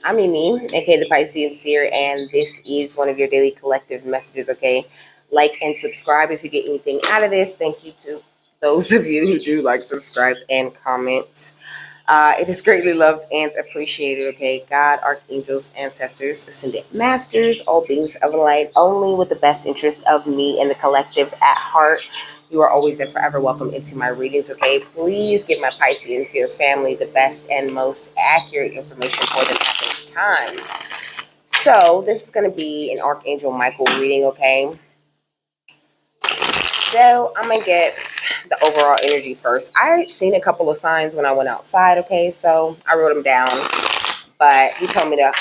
I'm Mimi, aka the Piscean Seer, and this is one of your daily collective messages, okay? Like and subscribe if you get anything out of this. Thank you to those of you who do like, subscribe, and comment. It is greatly loved and appreciated, okay? God, archangels, ancestors, ascended masters, all beings of light, only with the best interest of me and the collective at heart. You are always and forever welcome into my readings, okay? Please give my Pisceans, your family, the best and most accurate information for them at this time. So, this is going to be an Archangel Michael reading, okay? So, I'm going to get the overall energy first. I seen a couple of signs when I went outside, okay? So, I wrote them down, but he told me to,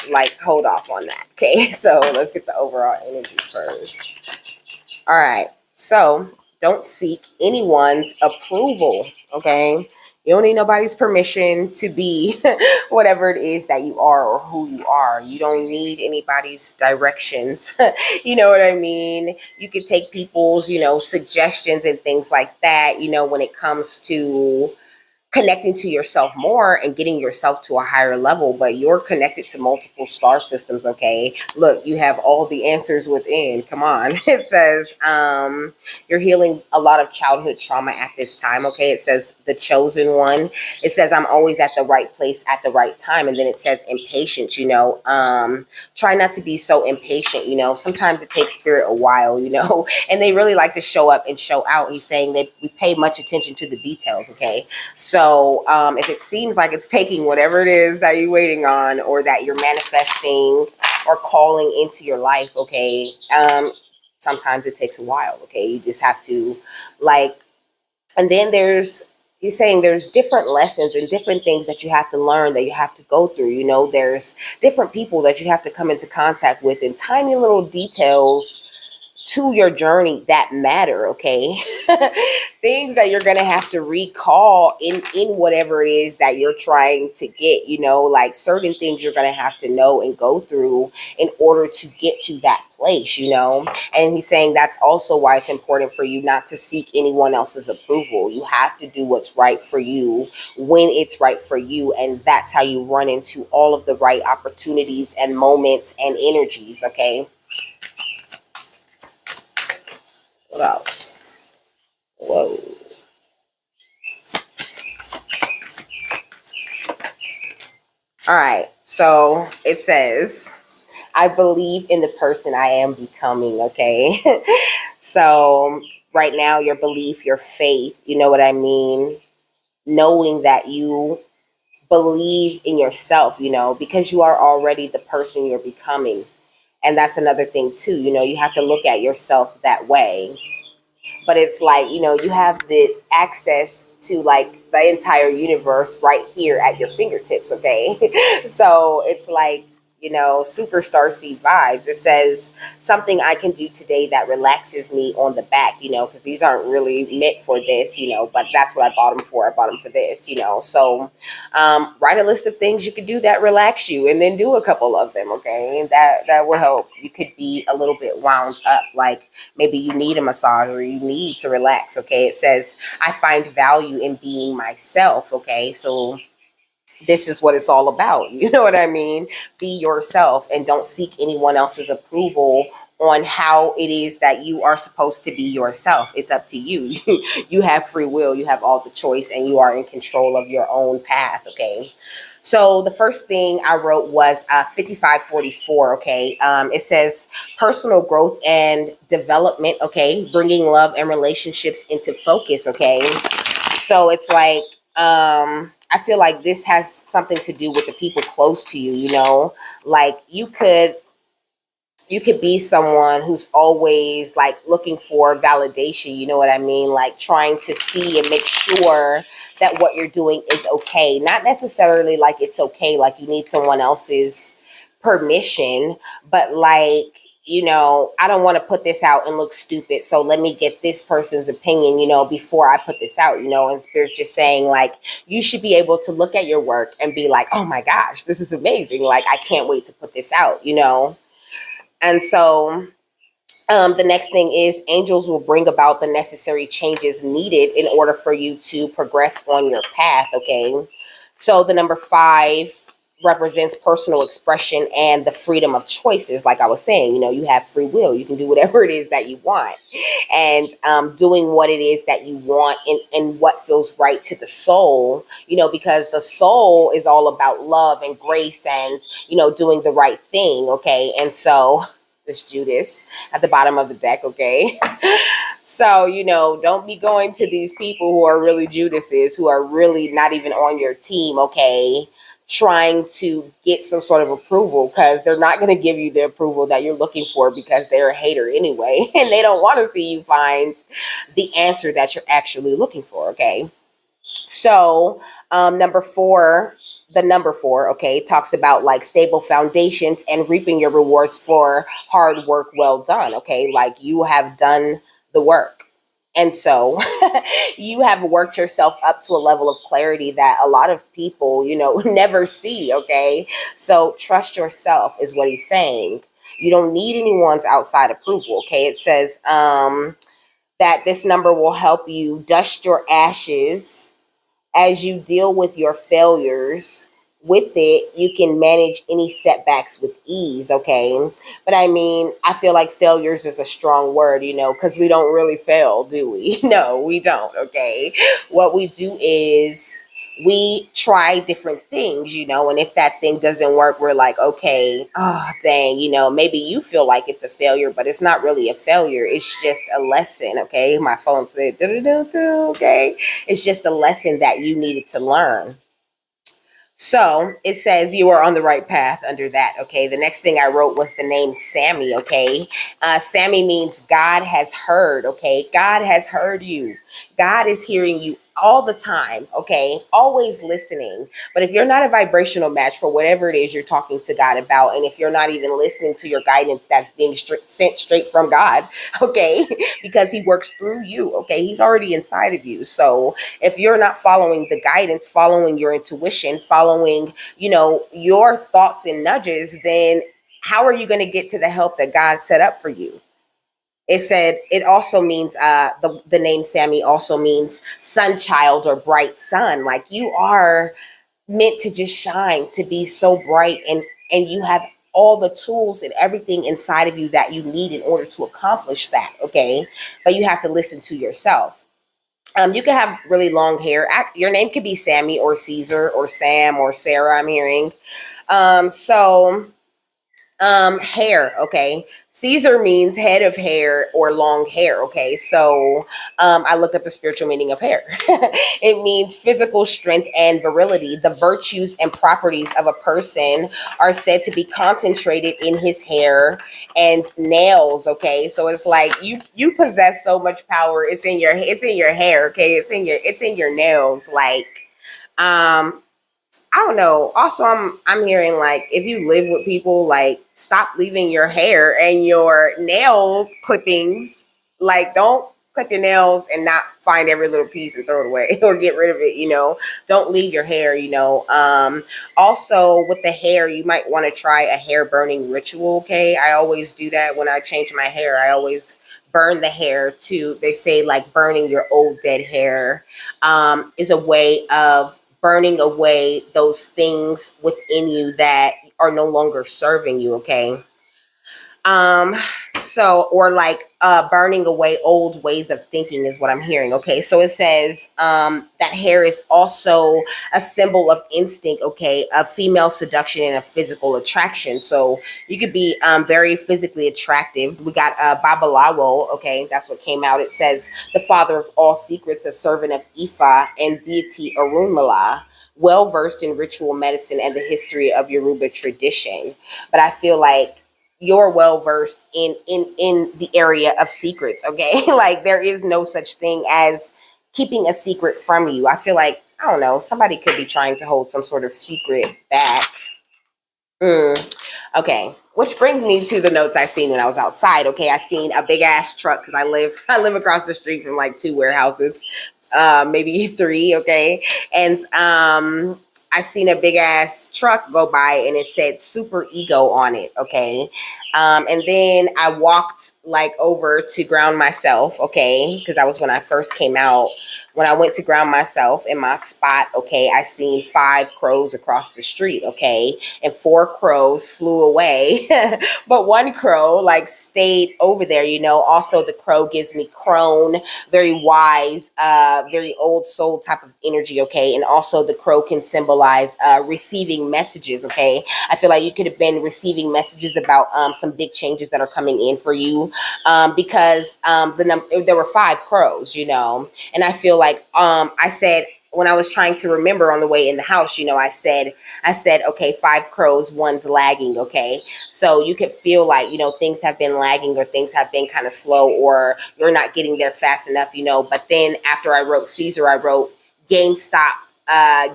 hold off on that, okay? So, let's get the overall energy first. All right. So, don't seek anyone's approval, okay? You don't need nobody's permission to be whatever it is that you are or who you are. You don't need anybody's directions. You know what I mean? You could take people's, suggestions and things like that, when it comes to connecting to yourself more and getting yourself to a higher level, but you're connected to multiple star systems, okay? Look, you have all the answers within. Come on. It says you're healing a lot of childhood trauma at this time, okay? It says the chosen one. It says I'm always at the right place at the right time. And then it says impatience, try not to be so impatient, sometimes it takes spirit a while, and they really like to show up and show out. He's saying that we pay much attention to the details, okay? So if it seems like it's taking whatever it is that you're waiting on or that you're manifesting or calling into your life, okay, sometimes it takes a while, okay? You just have to and then he's saying there's different lessons and different things that you have to learn, that you have to go through. There's different people that you have to come into contact with, and tiny little details to your journey that matter, okay? Things that you're gonna have to recall in whatever it is that you're trying to get, certain things you're gonna have to know and go through in order to get to that place, and he's saying that's also why it's important for you not to seek anyone else's approval. You have to do what's right for you when it's right for you, and that's how you run into all of the right opportunities and moments and energies, okay? What else? Whoa. All right. So it says, I believe in the person I am becoming, okay? So right now, your belief, your faith, you know what I mean? Knowing that you believe in yourself, because you are already the person you're becoming. And that's another thing too, you have to look at yourself that way. But it's you have the access to the entire universe right here at your fingertips, okay? So it's superstar seed vibes. It says something I can do today that relaxes me on the back, because these aren't really meant for this, but that's what I bought them for. I bought them for this, so write a list of things you could do that relax you, and then do a couple of them, okay? And that will help. You could be a little bit wound up, maybe you need a massage or you need to relax, okay? It says I find value in being myself, okay? So this is what it's all about. You know what I mean? Be yourself and don't seek anyone else's approval on how it is that you are supposed to be yourself. It's up to you. You have free will, you have all the choice, and you are in control of your own path, okay? So the first thing I wrote was 5544, okay? It says personal growth and development, okay? Bringing love and relationships into focus, okay? So it's I feel like this has something to do with the people close to you, you could be someone who's always looking for validation, you know what I mean? Trying to see and make sure that what you're doing is okay. Not necessarily it's okay, you need someone else's permission, but I don't want to put this out and look stupid, so let me get this person's opinion, before I put this out, and Spirit's just saying, you should be able to look at your work and be like, oh my gosh, this is amazing. I can't wait to put this out, And so the next thing is angels will bring about the necessary changes needed in order for you to progress on your path, okay? So the number 5 represents personal expression and the freedom of choices. Like I was saying, you have free will. You can do whatever it is that you want, and doing what it is that you want, and what feels right to the soul, because the soul is all about love and grace and, doing the right thing. Okay. And so this Judas at the bottom of the deck. Okay. So, don't be going to these people who are really Judases, who are really not even on your team. Okay, trying to get some sort of approval, because they're not going to give you the approval that you're looking for, because they're a hater anyway, and they don't want to see you find the answer that you're actually looking for. Okay, so the number four, okay, talks about like stable foundations and reaping your rewards for hard work well done. Okay, like you have done the work. And so you have worked yourself up to a level of clarity that a lot of people, never see. Okay. So trust yourself is what he's saying. You don't need anyone's outside approval. Okay. It says that this number will help you dust your ashes as you deal with your failures. With it, you can manage any setbacks with ease. Okay. But I mean, I feel like failures is a strong word, because we don't really fail, do we? No, we don't. Okay. What we do is we try different things, and if that thing doesn't work, we're like, okay, oh, dang, maybe you feel like it's a failure, but it's not really a failure. It's just a lesson. Okay. My phone said, okay. It's just a lesson that you needed to learn. So it says you are on the right path under that. Okay. The next thing I wrote was the name Sammy. Okay. Sammy means God has heard. Okay. God has heard you. God is hearing you all the time. Okay. Always listening. But if you're not a vibrational match for whatever it is you're talking to God about, and if you're not even listening to your guidance that's being sent straight from God, okay, because he works through you. Okay. He's already inside of you. So if you're not following the guidance, following your intuition, following, your thoughts and nudges, then how are you going to get to the help that God set up for you? It said it also means the name Sammy also means sun child or bright sun. Like you are meant to just shine, to be so bright, and you have all the tools and everything inside of you that you need in order to accomplish that. Okay, but you have to listen to yourself. You can have really long hair. Your name could be Sammy or Caesar or Sam or Sarah, I'm hearing. So hair. Okay. Caesar means head of hair or long hair. Okay. So I looked up the spiritual meaning of hair. It means physical strength and virility. The virtues and properties of a person are said to be concentrated in his hair and nails. Okay. So it's like you possess so much power. It's in your hair. Okay. It's in your nails. Like I don't know. Also, I'm hearing like if you live with people, like stop leaving your hair and your nail clippings. Like don't clip your nails and not find every little piece and throw it away or get rid of it. Don't leave your hair. Also with the hair, you might want to try a hair burning ritual. Okay, I always do that when I change my hair. I always burn the hair too. They say like burning your old dead hair is a way of burning away those things within you that are no longer serving you. Okay. um or like burning away old ways of thinking is what I'm hearing. Okay, so it says that hair is also a symbol of instinct. Okay, of female seduction and a physical attraction. So you could be very physically attractive. We got Babalawo. Okay, that's what came out. It says the father of all secrets, a servant of Ifa and deity Orunmila, well versed in ritual medicine and the history of Yoruba tradition. But I feel like you're well versed in the area of secrets. Okay, like there is no such thing as keeping a secret from you. I feel like, I don't know, somebody could be trying to hold some sort of secret back. Okay, which brings me to the notes I seen when I was outside. Okay, I seen a big ass truck because I live across the street from like two warehouses, maybe three. Okay, and I seen a big ass truck go by and it said super ego on it. Okay. And then I walked like over to ground myself. Okay. Cause that was when I first came out. When I went to ground myself in my spot, okay, I seen 5 crows across the street, okay, and 4 crows flew away, but 1 crow like stayed over there. Also the crow gives me crone, very wise, very old soul type of energy, okay, and also the crow can symbolize receiving messages, okay. I feel like you could have been receiving messages about some big changes that are coming in for you, because there were 5 crows, and I feel like I said when I was trying to remember on the way in the house, I said, okay, 5 crows, 1's lagging, okay. So you could feel like, things have been lagging or things have been kind of slow or you're not getting there fast enough, But then after I wrote Caesar, I wrote GameStop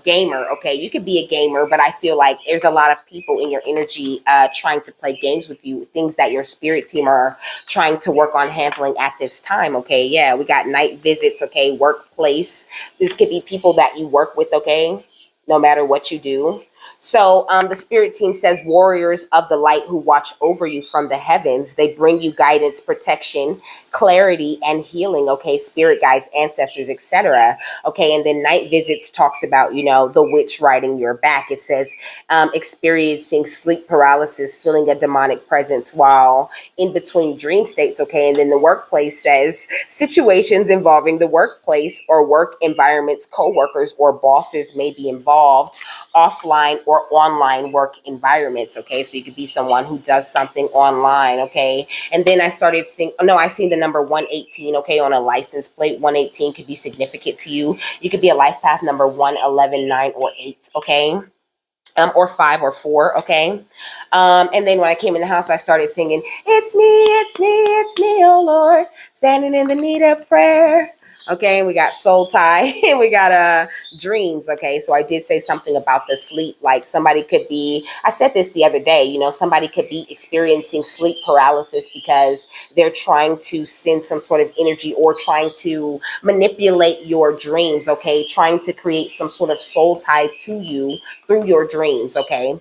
gamer. Okay, you could be a gamer, but I feel like there's a lot of people in your energy trying to play games with you, things that your spirit team are trying to work on handling at this time. Okay, yeah, we got night visits. Okay, workplace. This could be people that you work with. Okay, no matter what you do. So the spirit team says warriors of the light who watch over you from the heavens. They bring you guidance, protection, clarity, and healing. Okay, spirit guides, ancestors, etc. Okay, and then night visits talks about, the witch riding your back. It says experiencing sleep paralysis, feeling a demonic presence while in between dream states. Okay, and then the workplace says situations involving the workplace or work environments, co-workers or bosses may be involved, offline or online work environments. Okay, so you could be someone who does something online. Okay, and then I started seeing, I seen the number 118. Okay, on a license plate. 118 could be significant to you. You could be a life path number 111, 9, or 8. Okay, or 5 or 4. Okay, and then when I came in the house, I started singing, "It's me, it's me, it's me, oh Lord, standing in the need of prayer." Okay, and we got soul tie and we got dreams. Okay, so I did say something about the sleep. Like somebody could be, I said this the other day, somebody could be experiencing sleep paralysis because they're trying to send some sort of energy or trying to manipulate your dreams. Okay, trying to create some sort of soul tie to you through your dreams. Okay,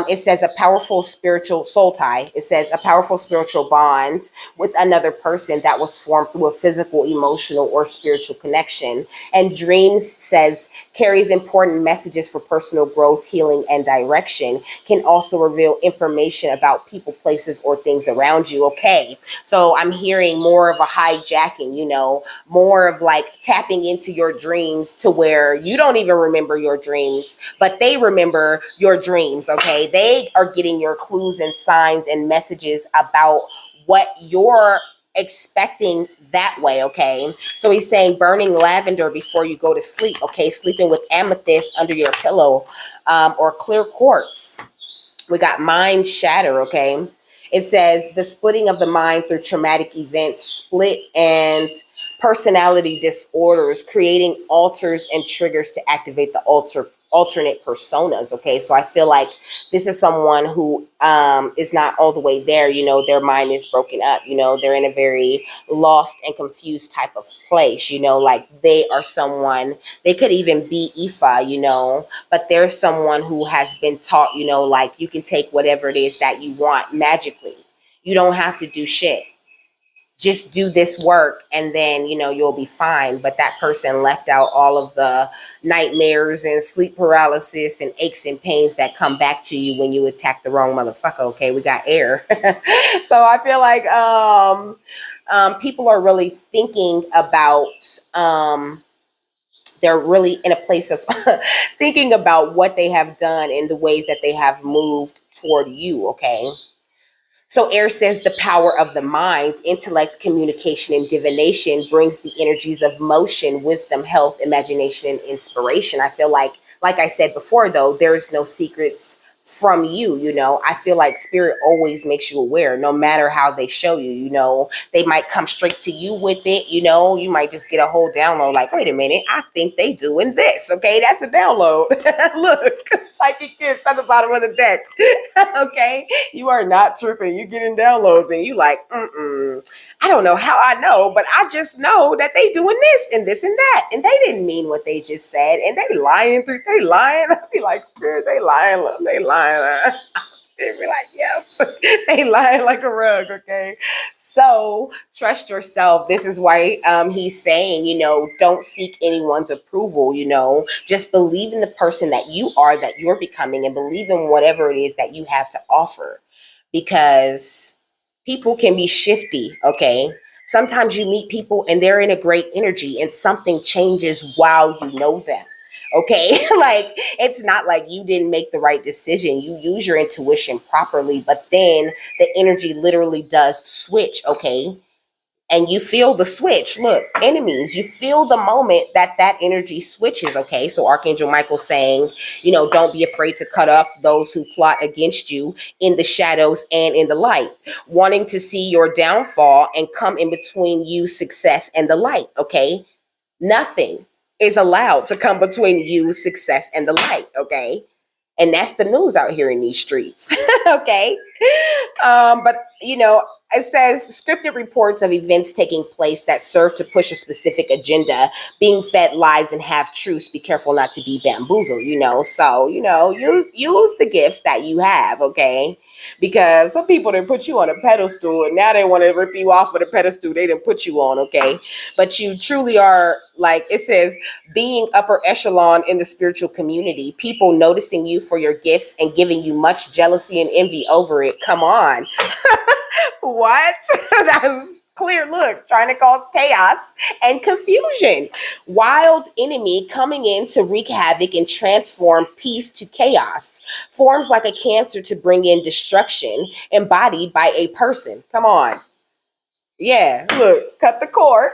it says a powerful spiritual soul tie. It says a powerful spiritual bond with another person that was formed through a physical, emotional, or spiritual connection. And dreams says carries important messages for personal growth, healing, and direction. Can also reveal information about people, places, or things around you. Okay, so I'm hearing more of a hijacking, more of like tapping into your dreams to where you don't even remember your dreams, but they remember your dreams. Okay, they are getting your clues and signs and messages about what you're expecting that way. Okay, so he's saying burning lavender before you go to sleep. Okay, sleeping with amethyst under your pillow, or clear quartz. We got mind shatter. Okay, it says the splitting of the mind through traumatic events, split and personality disorders, creating alters and triggers to activate the alternate personas. Okay, so I feel like this is someone who is not all the way there. Their mind is broken up. They're in a very lost and confused type of place. Like they are someone, they could even be Ifa, but there's someone who has been taught, like you can take whatever it is that you want magically. You don't have to do shit. Just do this work and then, you'll be fine. But that person left out all of the nightmares and sleep paralysis and aches and pains that come back to you when you attack the wrong motherfucker. Okay, we got air. So I feel like people are really thinking about, they're really in a place of thinking about what they have done and the ways that they have moved toward you. Okay. So air says the power of the mind, intellect, communication, and divination brings the energies of motion, wisdom, health, imagination, and inspiration. I feel like I said before, though, there's no secrets from you. I feel like spirit always makes you aware, no matter how they show you. They might come straight to you with it. You might just get a whole download like, wait a minute, I think they doing this. Okay, that's a download. Look, psychic gifts at the bottom of the deck. Okay, you are not tripping. You getting downloads and you like, I don't know how I know, but I just know that they doing this and this and that, and they didn't mean what they just said, and they lying. I be like, spirit, they lying. They be like, yep. They lying like a rug, okay? So trust yourself. This is why he's saying, don't seek anyone's approval, just believe in the person that you are, that you're becoming, and believe in whatever it is that you have to offer. Because people can be shifty, okay? Sometimes you meet people and they're in a great energy and something changes while you know them. Okay, like it's not like you didn't make the right decision. You use your intuition properly, but then the energy literally does switch, okay? And you feel the switch. Look, enemies, you feel the moment that energy switches, okay? So Archangel Michael saying, don't be afraid to cut off those who plot against you in the shadows and in the light, wanting to see your downfall and come in between you, success, and the light, okay? Nothing is allowed to come between you, success, and the light, okay? And that's the news out here in these streets. Okay. But it says scripted reports of events taking place that serve to push a specific agenda, being fed lies and half truths. Be careful not to be bamboozled, So, use the gifts that you have, okay? Because some people didn't put you on a pedestal and now they want to rip you off of the pedestal they didn't put you on, okay? But you truly are, like it says, being upper echelon in the spiritual community, people noticing you for your gifts and giving you much jealousy and envy over it. Come on. What? That was clear look, trying to cause chaos and confusion. Wild enemy coming in to wreak havoc and transform peace to chaos. Forms like a cancer to bring in destruction, embodied by a person. Come on. Yeah, look, cut the cord.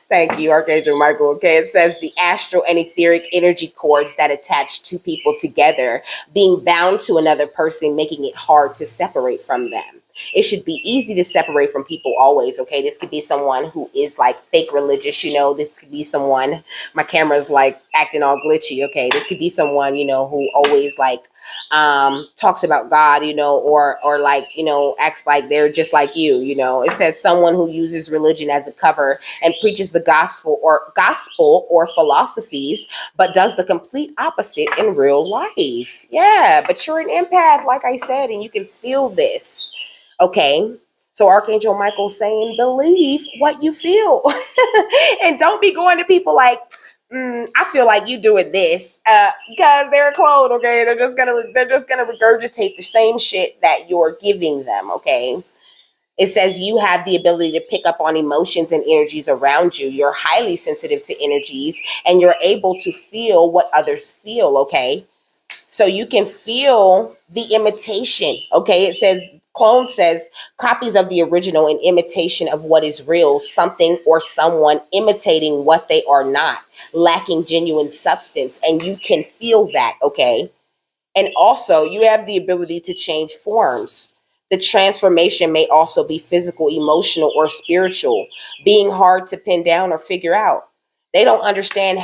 Thank you, Archangel Michael. Okay, it says the astral and etheric energy cords that attach two people together, being bound to another person, making it hard to separate from them. It should be easy to separate from people always, okay? This could be someone who is like fake religious, This could be someone, my camera's like acting all glitchy, okay? This could be someone, who always like talks about God, or like, acts like they're just like you. It says someone who uses religion as a cover and preaches the gospel or philosophies, but does the complete opposite in real life. Yeah, but you're an empath, like I said, and you can feel this. Okay. So Archangel Michael saying, believe what you feel. And don't be going to people like, I feel like you doing this, because they're a clone, okay? They're just gonna regurgitate the same shit that you're giving them, okay? It says you have the ability to pick up on emotions and energies around you. You're highly sensitive to energies and you're able to feel what others feel, okay? So you can feel the imitation, okay? It says, clone says, copies of the original in imitation of what is real, something or someone imitating what they are not, lacking genuine substance. And you can feel that, okay? And also, you have the ability to change forms. The transformation may also be physical, emotional, or spiritual, being hard to pin down or figure out. They don't understand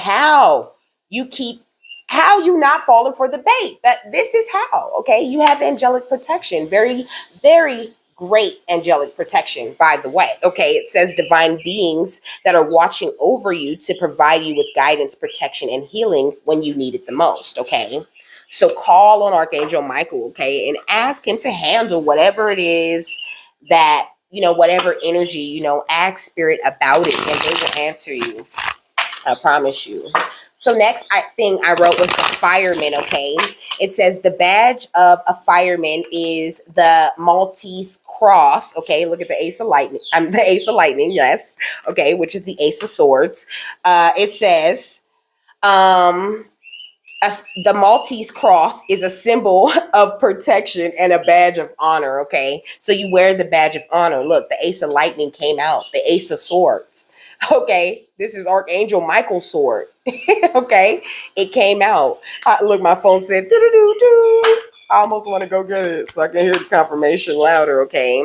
you keep how you not falling for the bait. That this is how, okay? You have angelic protection. Very, very great angelic protection, by the way. Okay, it says divine beings that are watching over you to provide you with guidance, protection, and healing when you need it the most, okay? So call on Archangel Michael, okay, and ask him to handle whatever it is that, whatever energy, ask spirit about it and they will answer you. I promise you. So next thing I wrote was the fireman, okay? It says the badge of a fireman is the Maltese cross, okay? Look at the ace of lightning. The ace of lightning, yes. Okay, which is the ace of swords. It says the Maltese cross is a symbol of protection and a badge of honor, okay? So you wear the badge of honor. Look, the ace of lightning came out, the ace of swords. Okay, this is Archangel Michael's sword. Okay, it came out. Look, my phone said, doo-doo-doo-doo. I almost want to go get it so I can hear the confirmation louder, okay?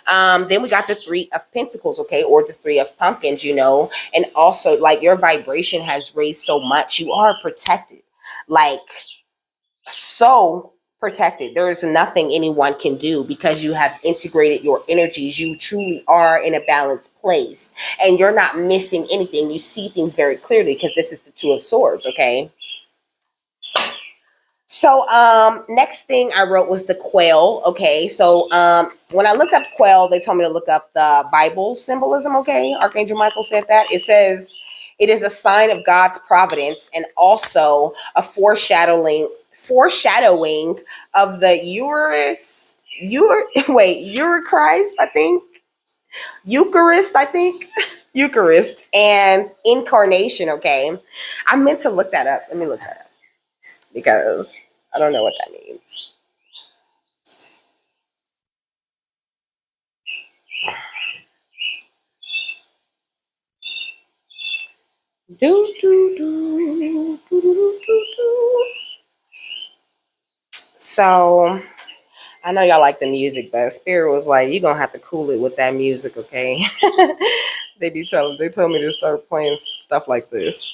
Then we got the Three of Pentacles, okay, or the Three of Pumpkins, and also, like, your vibration has raised so much. You are protected, like, so protected. There is nothing anyone can do because you have integrated your energies. You truly are in a balanced place and you're not missing anything. You see things very clearly because this is the Two of Swords, okay? So next thing I wrote was the quail. Okay. So when I looked up quail, they told me to look up the Bible symbolism. Okay. Archangel Michael said that. It says it is a sign of God's providence and also a foreshadowing of the Eucharist, I think. Eucharist, I think. Eucharist and incarnation. Okay. I meant to look that up. Let me look that up because I don't know what that means. Do do do do do do do do. So I know y'all like the music, but Spirit was like, "You gonna have to cool it with that music, okay?" They told me to start playing stuff like this.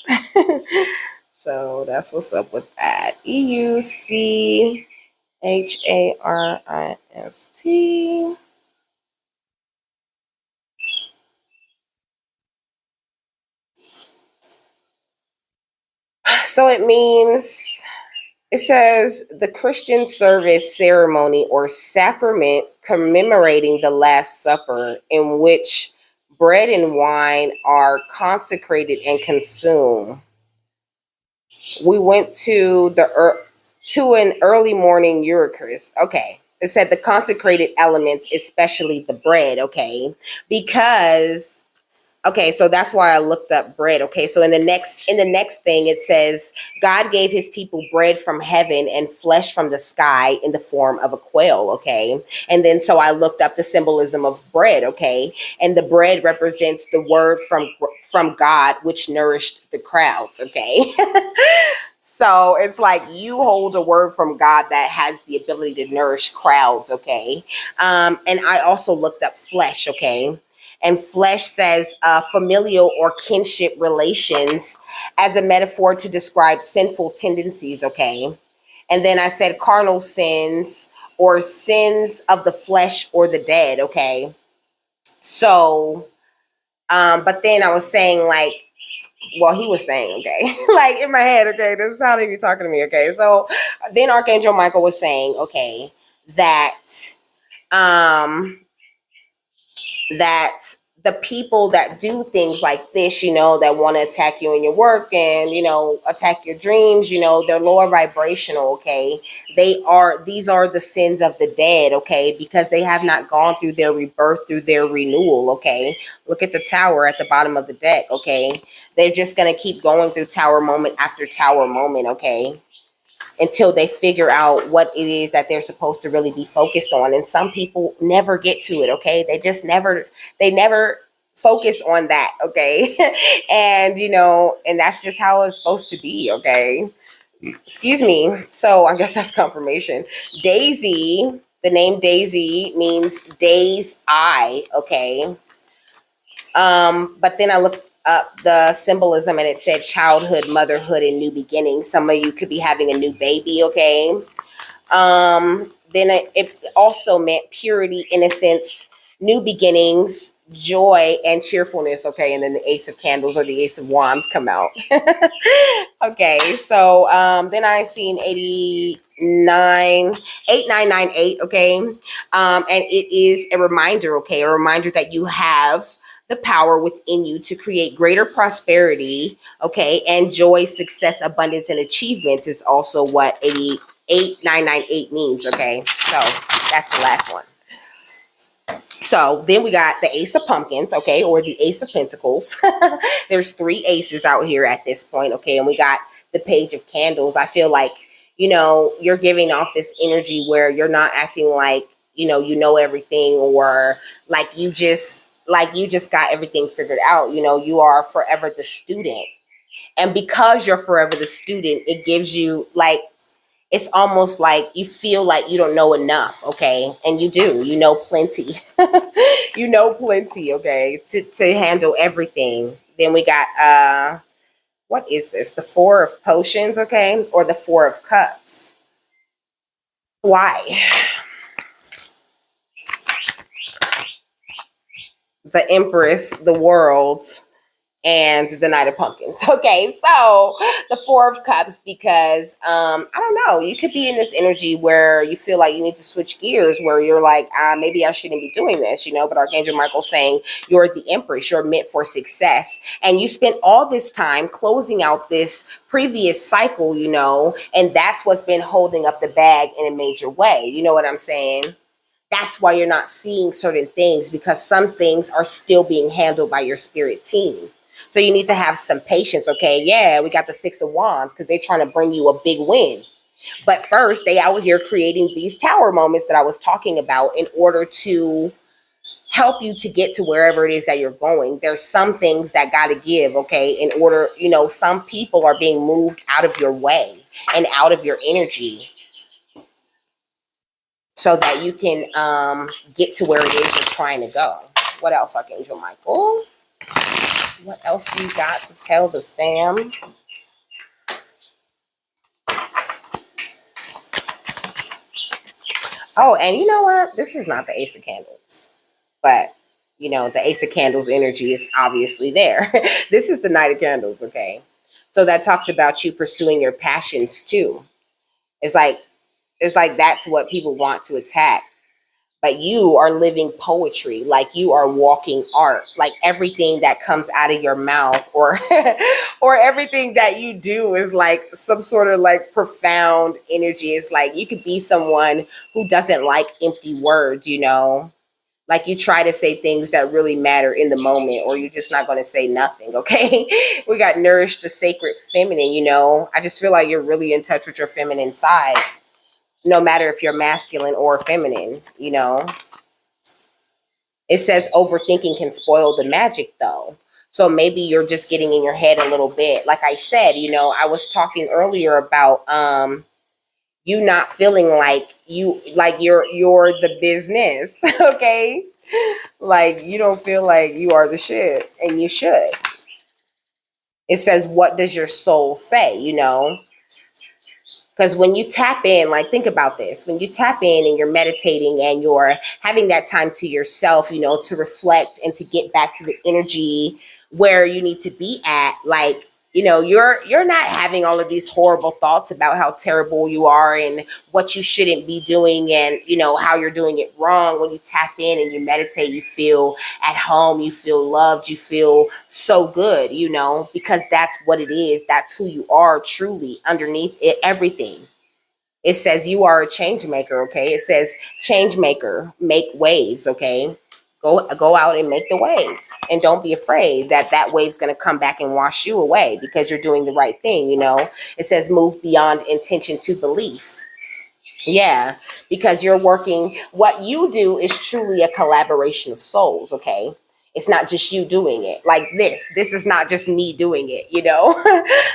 So that's what's up with that. EUCHARIST. So it means it says the Christian service ceremony or sacrament commemorating the Last Supper, in which bread and wine are consecrated and consumed. We went to to an early morning Eucharist. Okay. It said the consecrated elements, especially the bread. Okay, because okay, so that's why I looked up bread. Okay, so in the next thing it says God gave his people bread from heaven and flesh from the sky in the form of a quail, okay? And then so I looked up the symbolism of bread, okay? And the bread represents the word from God which nourished the crowds, okay? So it's like you hold a word from God that has the ability to nourish crowds, okay? And I also looked up flesh, okay? And flesh says familial or kinship relations as a metaphor to describe sinful tendencies, okay? And then I said carnal sins or sins of the flesh or the dead, okay? So, but then I was saying, like, well, he was saying, okay, like in my head, okay, this is how they be talking to me, okay? So then Archangel Michael was saying, okay, that um that the people that do things like this, you know, that want to attack you in your work and, you know, attack your dreams, you know, they're lower vibrational, okay? These are the sins of the dead, okay? Because they have not gone through their rebirth, through their renewal, okay? Look at the tower at the bottom of the deck, okay? They're just going to keep going through tower moment after tower moment, okay? Until they figure out what it is that they're supposed to really be focused on. And some people never get to it, okay? They never focus on that, okay? And, you know, and that's just how it's supposed to be, okay? Excuse me. So I guess that's confirmation. Daisy, the name Daisy means day's eye, okay? But then I looked up the symbolism and it said childhood, motherhood, and new beginnings. Some of you could be having a new baby, okay? Then it also meant purity, innocence, new beginnings, joy, and cheerfulness, okay? And then the Ace of Candles or the Ace of Wands come out. Okay, so then I seen 8998, okay? And it is a reminder, okay? A reminder that you have the power within you to create greater prosperity, okay? And joy, success, abundance, and achievements is also what 8998 means, okay? So that's the last one. So then we got the Ace of Pumpkins, okay, or the Ace of Pentacles. There's three aces out here at this point, okay, and we got the Page of Candles. I feel like, you know, you're giving off this energy where you're not acting like, you know everything, or like you just got everything figured out. You know, you are forever the student. And because you're forever the student, it gives you like, it's almost like you feel like you don't know enough, okay? And you do, you know plenty. You know plenty, okay, to handle everything. Then we got what is this? The Four of Potions, okay? Or the Four of Cups. Why? The Empress, the World, and the Knight of Pumpkins. Okay, so the Four of Cups, because I don't know, you could be in this energy where you feel like you need to switch gears, where you're like, maybe I shouldn't be doing this, but Archangel Michael saying you're the Empress, you're meant for success, and you spent all this time closing out this previous cycle, and that's what's been holding up the bag in a major way. You know what I'm saying? That's why you're not seeing certain things, because some things are still being handled by your spirit team. So you need to have some patience, okay? Yeah, we got the Six of Wands because they're trying to bring you a big win. But first, they out here creating these tower moments that I was talking about in order to help you to get to wherever it is that you're going. There's some things that got to give, okay? In order, some people are being moved out of your way and out of your energy so that you can get to where it is you're trying to go. What else, Archangel Michael? What else do you got to tell the fam? Oh, and you know what? This is not the Ace of Candles, but the Ace of Candles energy is obviously there. This is the Knight of Candles, okay? So that talks about you pursuing your passions too. It's like that's what people want to attack. But you are living poetry, like you are walking art, like everything that comes out of your mouth or or everything that you do is like some sort of like profound energy. It's like you could be someone who doesn't like empty words, like you try to say things that really matter in the moment, or you're just not going to say nothing. Okay. We got Nourish the Sacred Feminine. I just feel like you're really in touch with your feminine side, no matter if you're masculine or feminine. It says overthinking can spoil the magic though. So maybe you're just getting in your head a little bit. Like I said, I was talking earlier about you not feeling like you're the business. Okay? Like you don't feel like you are the shit, and you should. It says, what does your soul say, Because when you tap in, like think about this, when you tap in and you're meditating and you're having that time to yourself, to reflect and to get back to the energy where you need to be at, like, you're not having all of these horrible thoughts about how terrible you are and what you shouldn't be doing and, how you're doing it wrong. When you tap in and you meditate, you feel at home, you feel loved, you feel so good, because that's what it is. That's who you are truly underneath it, everything. It says you are a change maker, okay? It says change maker, make waves, okay? Go out and make the waves, and don't be afraid that that wave's going to come back and wash you away, because you're doing the right thing. It says move beyond intention to belief. Yeah, because you're working, what you do is truly a collaboration of souls, okay? It's not just you doing it. Like this is not just me doing it,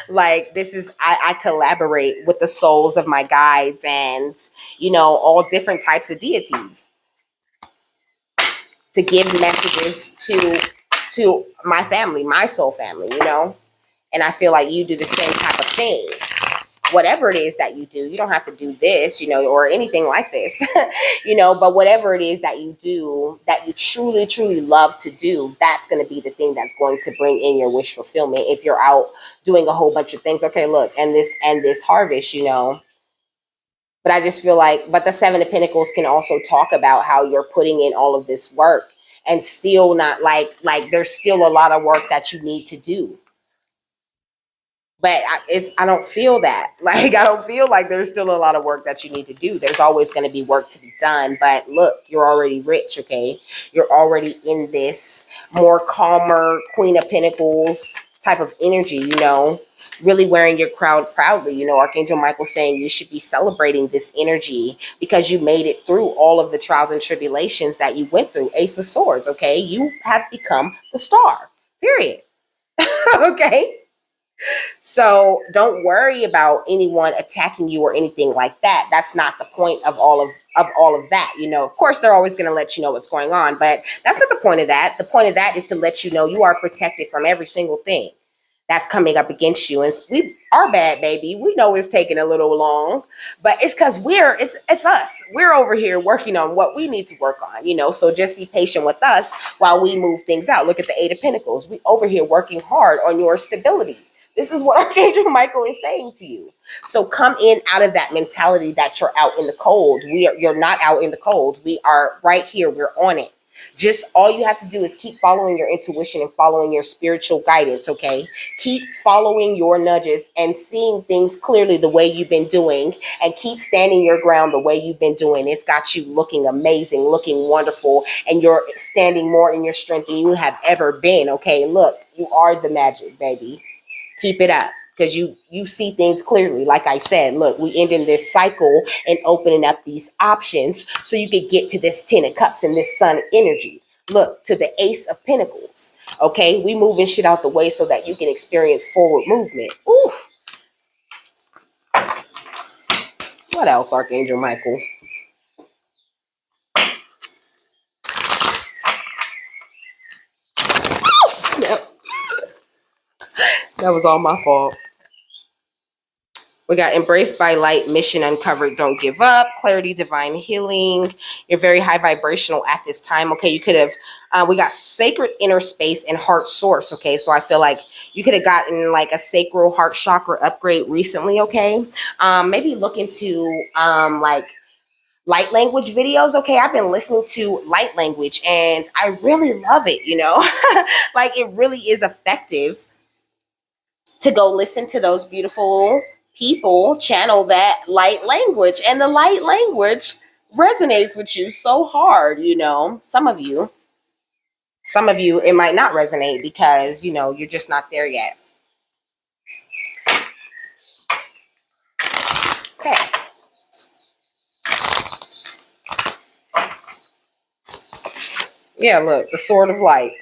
like this is, I collaborate with the souls of my guides and all different types of deities to give messages to my family, my soul family, and I feel like you do the same type of thing. Whatever it is that you do, you don't have to do this, or anything like this, but whatever it is that you do, that you truly, truly love to do, that's going to be the thing that's going to bring in your wish fulfillment. If you're out doing a whole bunch of things, okay, look, and this harvest, but I just feel like, but the Seven of Pentacles can also talk about how you're putting in all of this work and still not like there's still a lot of work that you need to do. But I don't feel that. Like, I don't feel like there's still a lot of work that you need to do. There's always going to be work to be done. But look, you're already rich, okay? You're already in this more calmer Queen of Pentacles type of energy, really wearing your crown proudly. Archangel Michael saying you should be celebrating this energy because you made it through all of the trials and tribulations that you went through. Ace of Swords, okay? You have become the star, period. Okay? So don't worry about anyone attacking you or anything like that. That's not the point of all of that. Of course, they're always going to let you know what's going on, but that's not the point of that. The point of that is to let you know you are protected from every single thing that's coming up against you. And we are bad, baby. We know it's taking a little long, but it's because it's us. We're over here working on what we need to work on, so just be patient with us while we move things out. Look at the Eight of Pentacles. We over here working hard on your stability. This is what Archangel Michael is saying to you. So come in out of that mentality that you're out in the cold. You're not out in the cold. We are right here. We're on it. Just all you have to do is keep following your intuition and following your spiritual guidance, okay? Keep following your nudges and seeing things clearly the way you've been doing, and keep standing your ground the way you've been doing. It's got you looking amazing, looking wonderful, and you're standing more in your strength than you have ever been, okay? Look, you are the magic, baby. Keep it up, because you see things clearly. Like I said, look, we end in this cycle and opening up these options so you could get to this Ten of Cups and this Sun energy. Look, to the Ace of Pentacles. Okay, we moving shit out the way so that you can experience forward movement. Ooh. What else, Archangel Michael? Oh, snap. That was all my fault. We got embraced by light, mission uncovered, don't give up, clarity, divine healing. You're very high vibrational at this time. Okay, you could have, we got sacred inner space and heart source. Okay, so I feel like you could have gotten like a sacral heart chakra upgrade recently. Okay, maybe look into like light language videos. Okay, I've been listening to light language and I really love it, like it really is effective to go listen to those beautiful people channel that light language, and the light language resonates with you so hard. Some of you it might not resonate because you're just not there yet. Okay, yeah, look, the sword of light.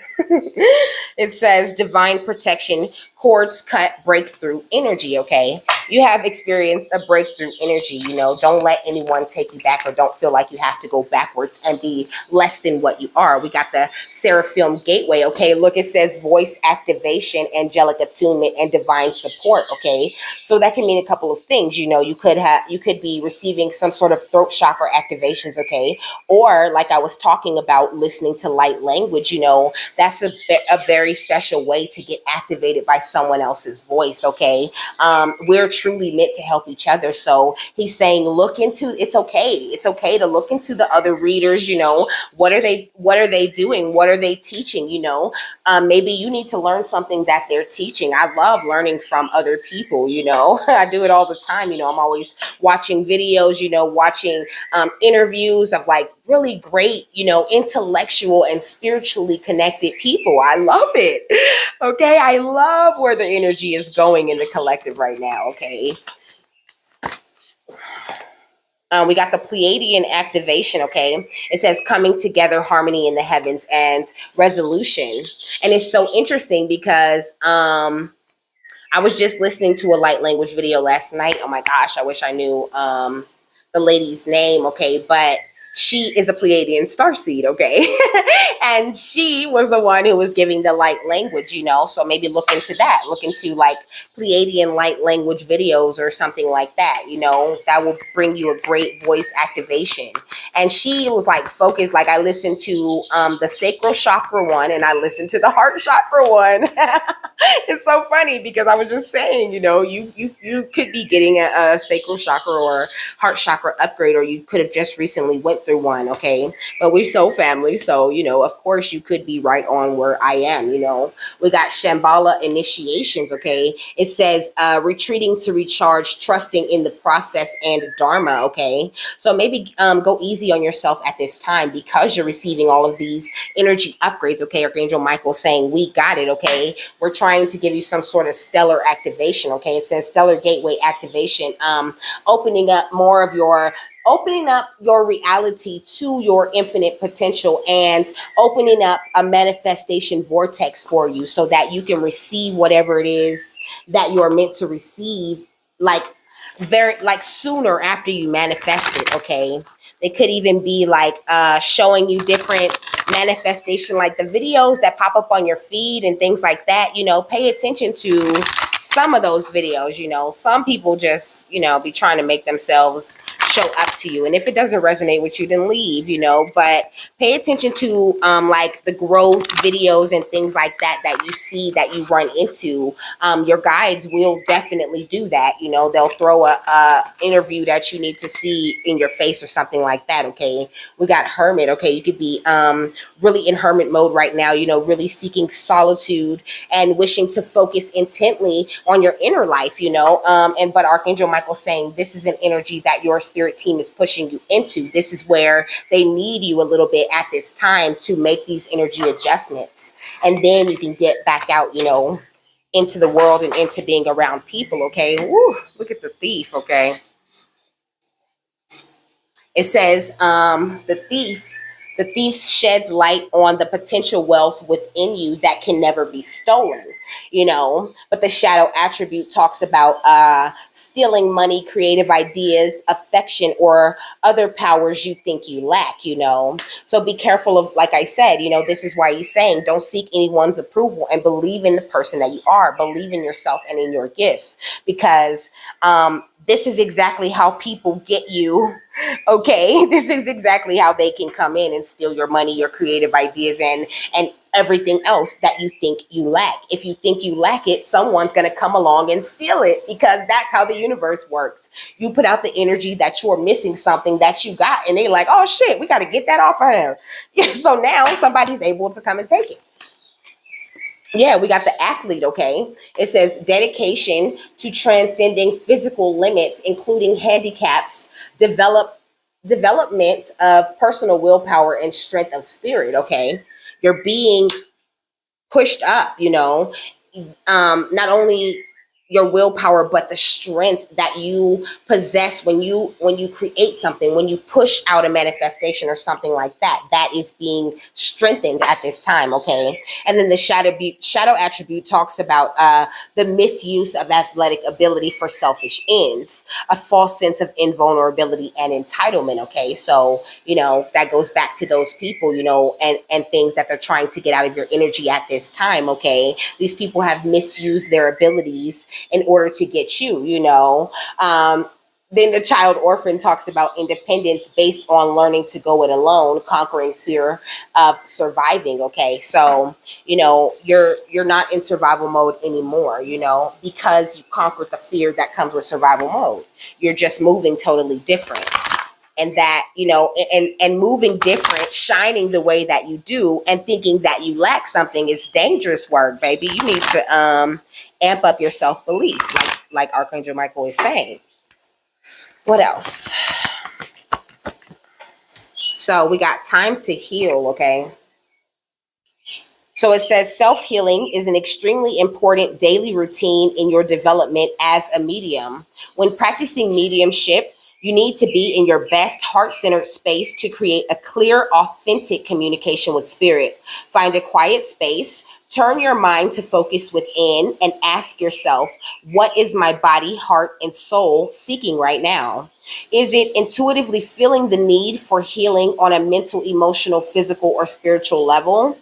It says divine protection, cords cut, breakthrough energy. Okay, you have experienced a breakthrough energy. Don't let anyone take you back, or don't feel like you have to go backwards and be less than what you are. We got the Seraphim Gateway. Okay, look, it says voice activation, angelic attunement, and divine support. Okay, so that can mean a couple of things. You could be receiving some sort of throat chakra activations. Okay, or like I was talking about, listening to light language. That's a very special way to get activated by someone else's voice. Okay, we're truly meant to help each other. So he's saying, it's okay to look into the other readers. What are they doing? What are they teaching? Maybe you need to learn something that they're teaching. I love learning from other people. I do it all the time. I'm always watching videos, watching interviews of like really great, intellectual and spiritually connected people. I love it. Okay, I love where the energy is going in the collective right now. Okay. We got the Pleiadian activation. Okay, it says coming together, harmony in the heavens, and resolution. And it's so interesting because I was just listening to a light language video last night. Oh my gosh, I wish I knew the lady's name. Okay, but she is a Pleiadian starseed, okay? And she was the one who was giving the light language, so maybe look into that. Look into like Pleiadian light language videos or something like that, that will bring you a great voice activation. And she was like focused, like I listened to the sacral chakra one and I listened to the heart chakra one. It's so funny because I was just saying, you could be getting a sacral chakra or heart chakra upgrade, or you could have just recently went through one. Okay, but we're so family, so of course you could be right on where I am. We got Shambhala initiations. Okay, it says retreating to recharge, trusting in the process and dharma. Okay, so maybe go easy on yourself at this time because you're receiving all of these energy upgrades. Okay, Archangel Michael saying we got it. Okay, we're trying to give you some sort of stellar activation. Okay, it says stellar gateway activation, opening up your reality to your infinite potential, and opening up a manifestation vortex for you so that you can receive whatever it is that you're meant to receive, like sooner after you manifest it. Okay, they could even be like showing you different manifestation, like the videos that pop up on your feed and things like that, pay attention to some of those videos. Some people just, be trying to make themselves show up to you. And if it doesn't resonate with you, then leave, but pay attention to like the growth videos and things like that you see, that you run into. Your guides will definitely do that. They'll throw a interview that you need to see in your face or something like that. Okay. We got hermit. Okay. You could be really in hermit mode right now, really seeking solitude and wishing to focus intently on your inner life, but Archangel Michael saying this is an energy that your spirit team is pushing you into. This is where they need you a little bit at this time to make these energy adjustments. And then you can get back out, into the world and into being around people. Okay. Woo, look at the thief. Okay. It says the thief sheds light on the potential wealth within you that can never be stolen, but the shadow attribute talks about stealing money, creative ideas, affection, or other powers you think you lack. So be careful of, like I said, this is why he's saying don't seek anyone's approval and believe in the person that you are. Believe in yourself and in your gifts, because this is exactly how people get you. Okay, this is exactly how they can come in and steal your money, your creative ideas, and everything else that you think you lack. If you think you lack it, someone's going to come along and steal it, because that's how the universe works. You put out the energy that you're missing something that you got, and they're like, oh shit, we got to get that off of her. Yeah, so now somebody's able to come and take it. Yeah, we got the athlete. Okay. It says dedication to transcending physical limits, including handicaps, development of personal willpower and strength of spirit. Okay. You're being pushed up, not only your willpower, but the strength that you possess when you create something, when you push out a manifestation or something like that, that is being strengthened at this time. Okay. And then the shadow attribute talks about the misuse of athletic ability for selfish ends, a false sense of invulnerability and entitlement. Okay. So, that goes back to those people, and things that they're trying to get out of your energy at this time. Okay. These people have misused their abilities in order to get you, Then the child orphan talks about independence based on learning to go it alone, conquering fear of surviving. Okay. So, you're not in survival mode anymore, because you conquered the fear that comes with survival mode. You're just moving totally different. And that, and moving different, shining the way that you do, and thinking that you lack something is dangerous work, baby. You need to amp up your self-belief, like Archangel Michael is saying. What else? So we got time to heal. Okay. So it says self-healing is an extremely important daily routine in your development as a medium. When practicing mediumship, you need to be in your best heart-centered space to create a clear, authentic communication with spirit. Find a quiet space, turn your mind to focus within, and ask yourself, what is my body, heart, and soul seeking right now? Is it intuitively feeling the need for healing on a mental, emotional, physical, or spiritual level?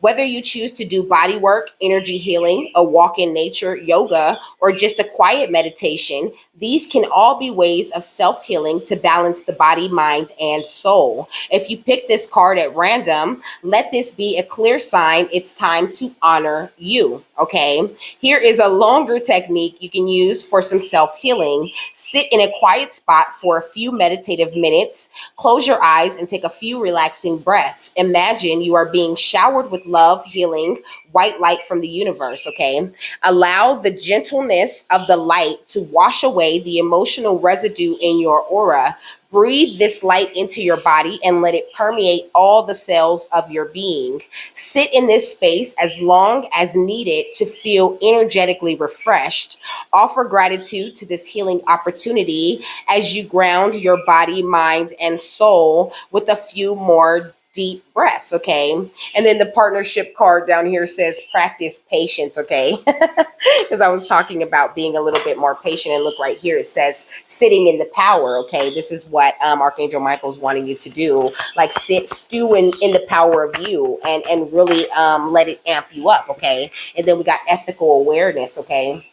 Whether you choose to do body work, energy healing, a walk in nature, yoga, or just a quiet meditation, these can all be ways of self-healing to balance the body, mind, and soul. If you pick this card at random, let this be a clear sign it's time to honor you. Okay. Here is a longer technique you can use for some self-healing. Sit in a quiet spot for a few meditative minutes. Close your eyes and take a few relaxing breaths. Imagine you are being showered with love, healing, white light from the universe. Okay. Allow the gentleness of the light to wash away the emotional residue in your aura. Breathe this light into your body and let it permeate all the cells of your being. Sit in this space as long as needed to feel energetically refreshed. Offer gratitude to this healing opportunity as you ground your body, mind, and soul with a few more deep breaths, okay? And then the partnership card down here says practice patience, okay? Because I was talking about being a little bit more patient. And look right here, it says sitting in the power, okay? This is what Archangel Michael is wanting you to do. Like stew in the power of you and really let it amp you up, okay? And then we got ethical awareness, okay?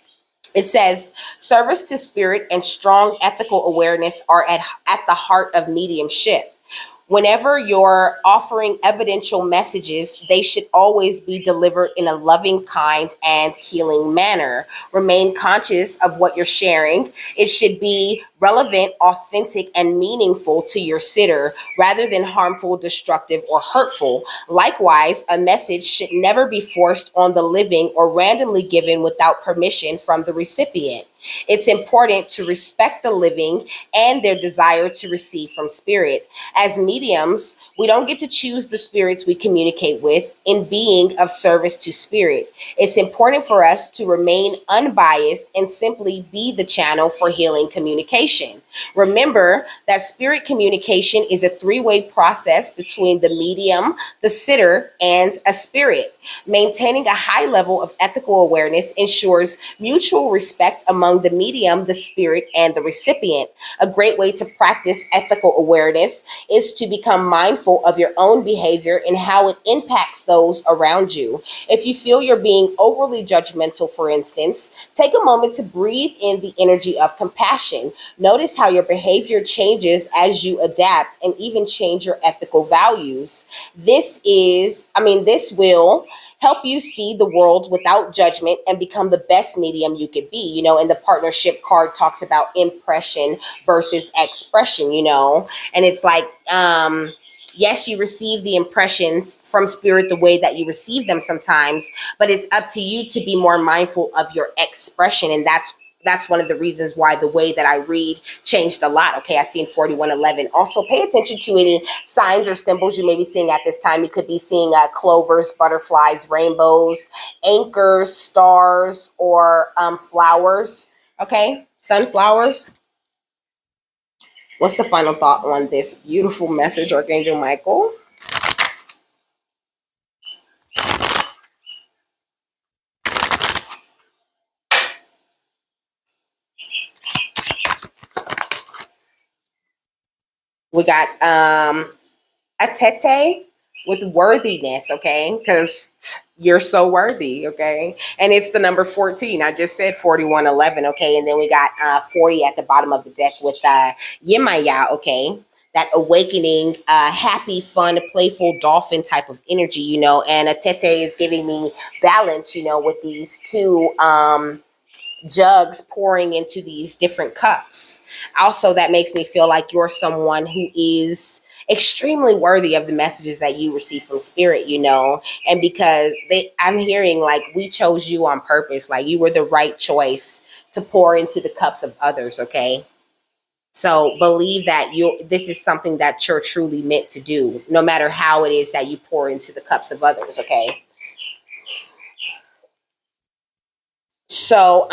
It says service to spirit and strong ethical awareness are at the heart of mediumship. Whenever you're offering evidential messages, they should always be delivered in a loving, kind, and healing manner. Remain conscious of what you're sharing. It should be relevant, authentic, and meaningful to your sitter rather than harmful, destructive, or hurtful. Likewise, a message should never be forced on the living or randomly given without permission from the recipient. It's important to respect the living and their desire to receive from spirit. As mediums, we don't get to choose the spirits we communicate with in being of service to spirit. It's important for us to remain unbiased and simply be the channel for healing communication. Remember that spirit communication is a three-way process between the medium, the sitter, and a spirit. Maintaining a high level of ethical awareness ensures mutual respect among the medium, the spirit, and the recipient. A great way to practice ethical awareness is to become mindful of your own behavior and how it impacts those around you. If you feel you're being overly judgmental, for instance, take a moment to breathe in the energy of compassion. Notice how your behavior changes as you adapt and even change your ethical values. This will help you see the world without judgment and become the best medium you could be. And the partnership card talks about impression versus expression, and it's like, yes, you receive the impressions from spirit the way that you receive them sometimes, but it's up to you to be more mindful of your expression. And that's one of the reasons why the way that I read changed a lot. Okay, I see in 4111. Also, pay attention to any signs or symbols you may be seeing at this time. You could be seeing clovers, butterflies, rainbows, anchors, stars, or flowers. Okay, sunflowers. What's the final thought on this beautiful message, Archangel Michael? We got a tete with worthiness, okay? Because you're so worthy, okay? And it's the number 14. I just said 4111, okay? And then we got 40 at the bottom of the deck with Yemaya, okay? That awakening, happy, fun, playful dolphin type of energy, and a tete is giving me balance, with these two jugs pouring into these different cups. Also, that makes me feel like you're someone who is extremely worthy of the messages that you receive from spirit, and because I'm hearing like we chose you on purpose, like you were the right choice to pour into the cups of others, okay? So believe that this is something that you're truly meant to do, no matter how it is that you pour into the cups of others, okay? So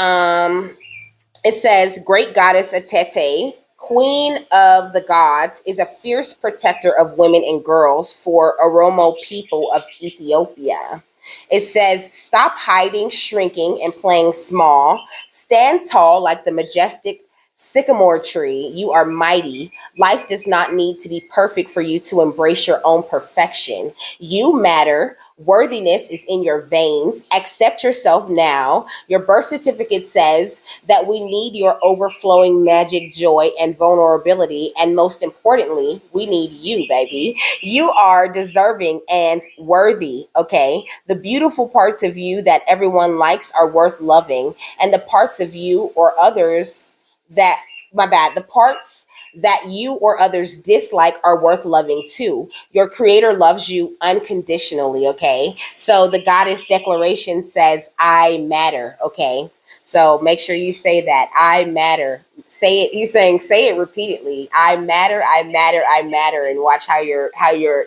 it says, great goddess Atete, queen of the gods, is a fierce protector of women and girls for Oromo people of Ethiopia. It says, stop hiding, shrinking, and playing small. Stand tall like the majestic sycamore tree. You are mighty. Life does not need to be perfect for you to embrace your own perfection. You matter. Worthiness is in your veins. Accept yourself now. Your birth certificate says that we need your overflowing magic, joy, and vulnerability. And most importantly, we need you, baby. You are deserving and worthy, okay? The beautiful parts of you that everyone likes are worth loving. And the parts of you or others the parts that you or others dislike are worth loving too. Your creator loves you unconditionally, okay? So the goddess declaration says, I matter, okay? So make sure you say that. I matter. Say it. He's saying, say it repeatedly. I matter, I matter, I matter. And watch how your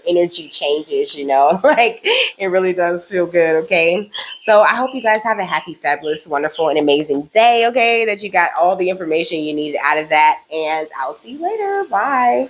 energy changes, like it really does feel good, okay? So I hope you guys have a happy, fabulous, wonderful, and amazing day, okay? That you got all the information you needed out of that. And I'll see you later. Bye.